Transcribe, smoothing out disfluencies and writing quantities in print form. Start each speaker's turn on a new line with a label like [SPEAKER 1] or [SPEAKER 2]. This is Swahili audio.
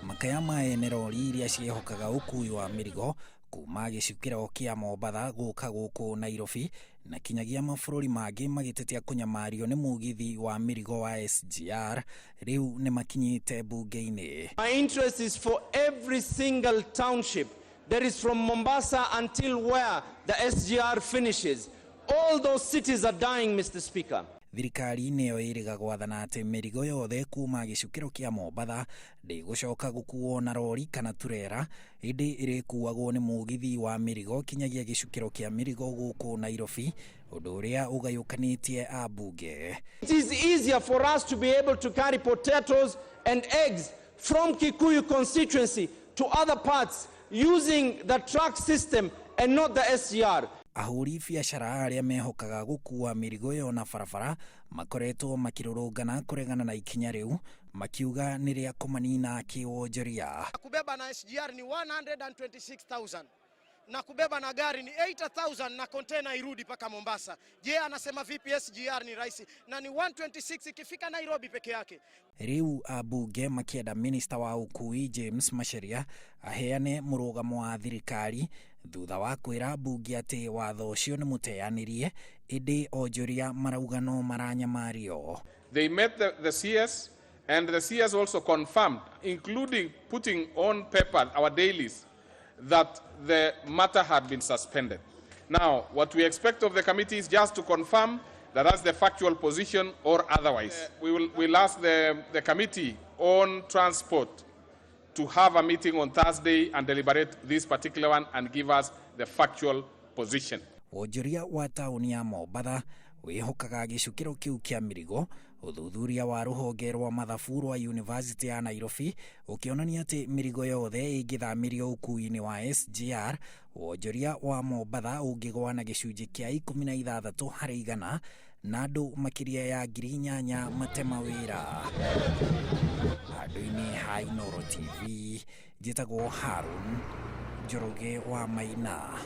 [SPEAKER 1] makaya ma enero iria ciehokaga ukui wa mirigo kuma gicukiro kia Mombatha guka guku Nairobi na kinyagia mabũrũri mangĩ magĩtetea kũnyamario nĩ mugithi wa mirigo wa SGR riu nĩ makinyĩte bunge-inĩ.
[SPEAKER 2] My interest is for every single township that is from Mombasa until where the SGR finishes. All those cities are dying, Mr. Speaker.
[SPEAKER 1] Thirikari nĩyo ĩrĩga gwathana atĩ mĩrigo yothe kuma gĩcukĩro kĩa Mombatha ndĩgũcoka gũkuo na rori kana turera, ĩndĩ ĩrĩkuagwo nĩ mugithi wa mĩrigo kinyagia gĩcukĩro kĩa mĩrigo gũkũ Nairobi, ũndũ ũrĩa ũgayũkanĩtie ambunge.
[SPEAKER 2] It is easier for us to be able to carry potatoes and eggs from Kikuyu constituency to other parts using the truck system and not the SGR.
[SPEAKER 1] Ahuri biacara arĩa mehokaga gũkua mĩrigo yo na barabara makoretwo makĩrũrũngana kũregana na ikinya rĩu, makiuga nĩ rĩa kũmanina kĩwonjoria.
[SPEAKER 3] Kubeba na SGR ni 126,000 na kubeba na gari ni 80,000 na container irudi paka Mombasa. Je, anasema vipi SGR ni rahisi na ni 126 ikifika Nairobi peke yake?
[SPEAKER 1] Riu abunge makienda minister wa ukui James Macharia aheane mũrũgamo wa thirikari thutha wa kwĩra bunge atĩ watho ũcio nĩ mũteanĩrie, ĩndĩ onjoria marauga no maranyamario.
[SPEAKER 4] They met the CS and the CS also confirmed, including putting on paper our dailies, that the matter had been suspended. Now, what we expect of the committee is just to confirm that that's the factual position or otherwise. We'll ask the committee on transport to have a meeting on Thursday and deliberate this particular one and give us the factual position.
[SPEAKER 1] Wonjoria wa tauni ya Mombatha wihokaga gĩcukĩro kĩu kĩa mĩrigo. Uthuthuria wa rũhonge rwa mathabu rwa University ya Nairobi ukionania atĩ mĩrigo yothe ĩngĩthamirio ukui-inĩ wa SGR, wonjoria wa Mombatha ũngĩgwa na gĩcunjĩ kĩa 16 harĩ igana na andũ makĩria ya 8,000 mate mawĩra. Handũ-inĩ ha Inooro TV, njĩtagwo Harun Njoroge wa Maina.